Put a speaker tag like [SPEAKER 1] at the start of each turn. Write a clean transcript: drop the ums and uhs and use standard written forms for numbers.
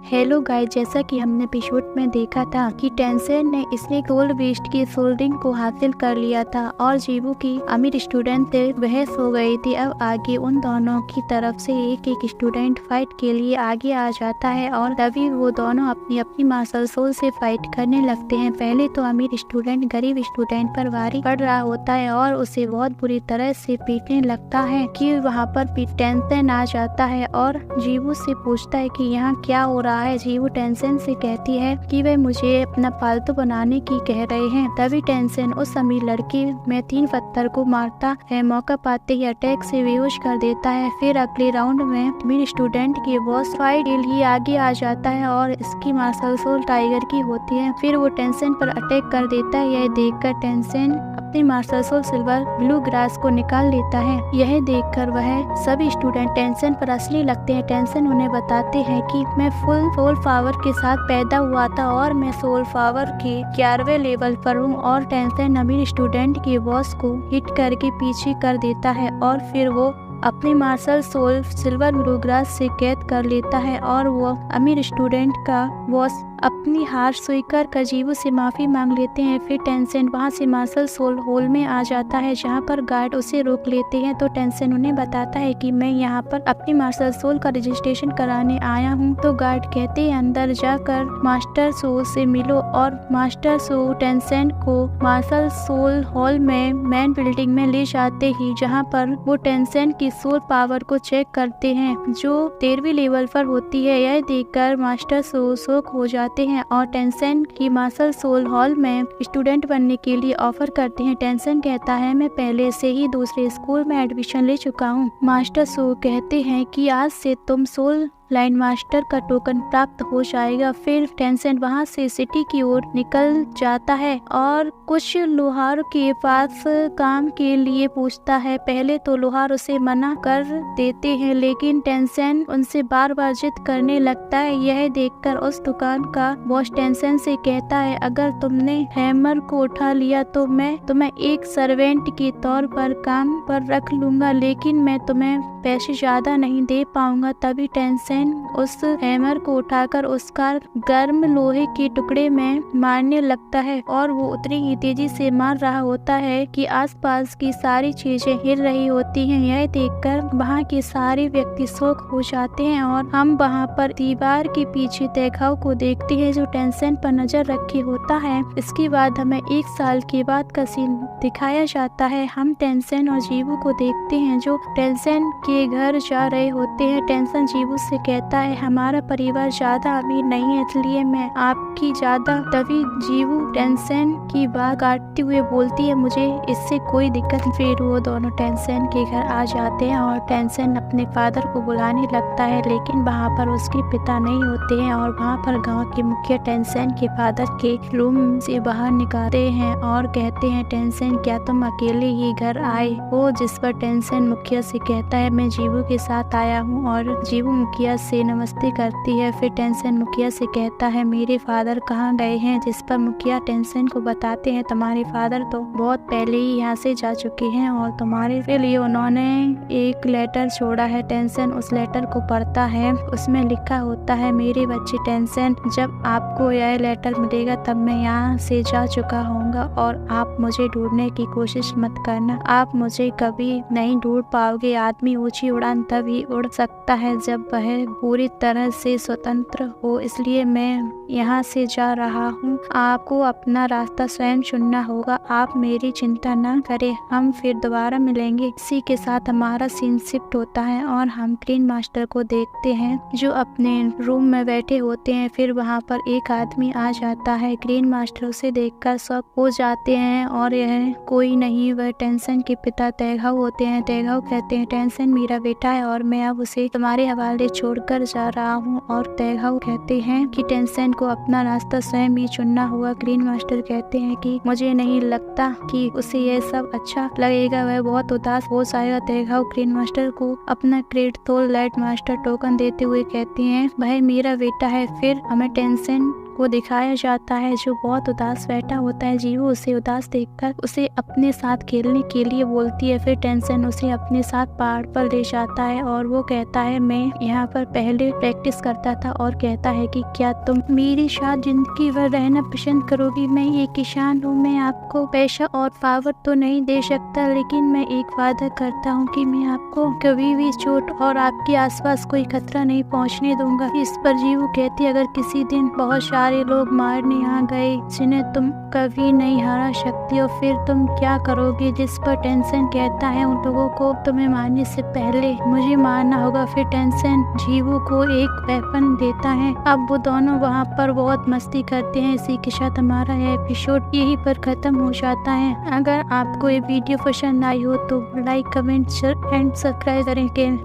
[SPEAKER 1] Hello guys, जैसा कि हमने एपिसोड में देखा था कि टेंसेन ने इसने गोल्ड बेस्ट की सोल्डिंग को हासिल कर लिया था और जीवू की अमीर स्टूडेंट से बहस हो गई थी। अब आगे उन दोनों की तरफ से एक एक स्टूडेंट फाइट के लिए आगे आ जाता है और तभी वो दोनों अपनी अपनी मार्शल सोल से फाइट करने लगते हैं। पहले तो अमीर स्टूडेंट गरीब स्टूडेंट पर भारी पड़ रहा होता है और उसे बहुत बुरी तरह से पीटने लगता है कि वहाँ पर टेंसेन आ जाता है और जीवू से पूछता है कि यहाँ क्या हो रहा है। जीवू टेंसेन से कहती है कि वे मुझे अपना पालतू बनाने की कह रहे हैं। तभी टेंसेन उस अमीर लड़की में 3 पत्थर को मारता है। मौका पाते ही अटैक से बेहोश कर देता है। फिर अगले राउंड में अमीर स्टूडेंट की बॉस फाइट के लिए आगे आ जाता है और इसकी मार्शल सोल टाइगर की होती है। फिर वो टेंसेन पर अटैक कर देता है। यह देखकर टेंसेन अपनी martial soul silver blue grass को निकाल लेता है। यह देखकर वह सभी स्टूडेंट टेंसेन पर हंसने लगते हैं। टेंसेन उन्हें बताते हैं कि मैं फुल सोल पावर के साथ पैदा हुआ था और मैं सोल पावर के 11वें लेवल पर हूँ। और टेंसेन अमीर स्टूडेंट के बॉस को हिट करके पीछे कर देता है और फिर वो अपनी martial soul silver blue grass से कैद कर लेता है और वो अमीर स्टूडेंट का बॉस अपनी हार स्वीकार कर जीवू से माफी मांग लेते हैं। फिर टेंसेन वहां से मार्शल सोल हॉल में आ जाता है जहां पर गार्ड उसे रोक लेते हैं। तो टेंसेन उन्हें बताता है कि मैं यहां पर अपनी मार्शल सोल का रजिस्ट्रेशन कराने आया हूं। तो गार्ड कहते हैं अंदर जाकर मास्टर सोल से मिलो और मास्टर सोल टेंसेन को मार्शल सोल हॉल में मेन बिल्डिंग में ले जाते ही जहाँ पर वो टेंसेन की सोल पावर को चेक करते हैं जो 13वीं लेवल पर होती है। यह देखकर मास्टर सोल शॉक हो जाते हैं और टेंसेन की मार्शल सोल हॉल में स्टूडेंट बनने के लिए ऑफर करते हैं। टेंसेन कहता है मैं पहले से ही दूसरे स्कूल में एडमिशन ले चुका हूँ। मास्टर सोल कहते हैं कि आज से तुम सोल लाइन मास्टर का टोकन प्राप्त हो जाएगा। फिर टेंसेन वहां से सिटी की ओर निकल जाता है और कुछ लोहार के पास काम के लिए पूछता है। पहले तो लोहार उसे मना कर देते हैं लेकिन टेंसेन उनसे बार बार जिद करने लगता है। यह देखकर उस दुकान का बॉस टेंसेन से कहता है अगर तुमने हैमर को उठा लिया तो मैं तुम्हें एक सर्वेंट के तौर पर काम पर रख लूंगा लेकिन मैं तुम्हें पैसे ज्यादा नहीं दे पाऊंगा। तभी टेंसेन उस हैमर को उठाकर उसका गर्म लोहे के टुकड़े में मारने लगता है और वो उतनी ही तेजी से मार रहा होता है कि आसपास की सारी चीजें हिल रही होती हैं। यह देखकर वहाँ के सारे व्यक्ति शॉक हो जाते हैं और हम वहाँ पर दीवार के पीछे देखाव को देखते हैं जो टेंसेन पर नजर रखे होता है। इसके बाद हमें 1 साल के बाद का सीन दिखाया जाता है। हम टेंसेन और जीवू को देखते हैं जो टेंसेन के घर जा रहे होते हैं। टेंसेन जीवू से कहता है हमारा परिवार ज्यादा अमीर नहीं है इसलिए मैं आपकी ज्यादा। तभी जीवू टेंसेन की बात काटते हुए बोलती है मुझे इससे कोई दिक्कत नहीं। फिर वो दोनों टेंसेन के घर आ जाते हैं और टेंसेन अपने फादर को बुलाने लगता है लेकिन वहाँ पर उसके पिता नहीं होते हैं और वहाँ पर गांव के मुखिया टेंसेन के फादर के रूम से बाहर निकालते हैं और कहते हैं टेंसेन क्या तुम अकेले ही घर आए हो। जिस पर टेंसेन मुखिया से कहता है मैं जीवू के साथ आया हूँ और जीवू मुखिया से नमस्ते करती है। फिर टेंसेन मुखिया से कहता है मेरे फादर कहाँ गए हैं। जिस पर मुखिया टेंसेन को बताते हैं तुम्हारे फादर तो बहुत पहले ही यहाँ से जा चुके हैं और तुम्हारे लिए उन्होंने एक लेटर छोड़ा है। टेंसेन उस लेटर को पढ़ता है। उसमें लिखा होता है मेरे बच्चे टेंसेन जब आपको यह लेटर मिलेगा तब मैं यहाँ से जा चुका होऊंगा और आप मुझे ढूंढने की कोशिश मत करना। आप मुझे कभी नहीं ढूंढ पाओगे। आदमी ऊंची उड़ान तभी उड़ सकता है जब वह पूरी तरह से स्वतंत्र हो। इसलिए मैं यहाँ से जा रहा हूँ। आपको अपना रास्ता स्वयं चुनना होगा। आप मेरी चिंता न करें। हम फिर दोबारा मिलेंगे। इसी के साथ हमारा सीन शिफ्ट होता है और हम ग्रीन मास्टर को देखते हैं जो अपने रूम में बैठे होते हैं। फिर वहाँ पर एक आदमी आ जाता है। ग्रीन मास्टर उसे देखकर शॉक हो जाते हैं और यह कोई नहीं वह टेंसेन के पिता तेघाव होते हैं। तेघाव कहते हैं टेंसेन मेरा बेटा है और मैं अब उसे तुम्हारे हवाले छोड़कर जा रहा हूँ। और तेघाव कहते हैं कि टेंसेन को अपना रास्ता स्वयं ही चुनना होगा। ग्रीन मास्टर कहते हैं कि मुझे नहीं लगता कि उसे यह सब अच्छा लगेगा। वह बहुत उदास हो जाएगा। तेघाव ग्रीन मास्टर को अपना great soul light master token देते हुए कहते हैं वह मेरा बेटा है। फिर हमें टेंसेन को दिखाया जाता है जो बहुत उदास बैठा होता है। जीवू उसे उदास देखकर उसे अपने साथ खेलने के लिए बोलती है। फिर टेंशन उसे अपने साथ पहाड़ पर ले जाता है और वो कहता है मैं यहाँ पर पहले प्रैक्टिस करता था, और कहता है कि क्या तुम मेरे साथ जिंदगी भर रहना पसंद करोगी। मैं एक किसान हूँ, मैं आपको पैसा और पावर तो नहीं दे सकता, लेकिन मैं एक वादा करता हूँ कि मैं आपको कभी भी चोट और आपके आसपास कोई खतरा नहीं पहुँचने दूंगा। इस पर जीवू कहती अगर किसी दिन बहुत सारे लोग मारने आ गए जिन्हें तुम कभी नहीं हरा सकती हो, फिर तुम क्या करोगे। जिस पर टेंशन कहता है उन लोगों को तुम्हें मारने से पहले मुझे मारना होगा। फिर टेंशन जीवू को एक वेपन देता है। अब वो दोनों वहाँ पर बहुत मस्ती करते हैं। इसी के साथ हमारा यह एपिसोड यहीं पर खत्म हो जाता है। अगर आपको ये वीडियो पसंद आई हो तो लाइक, कमेंट एंड सब्सक्राइब करें।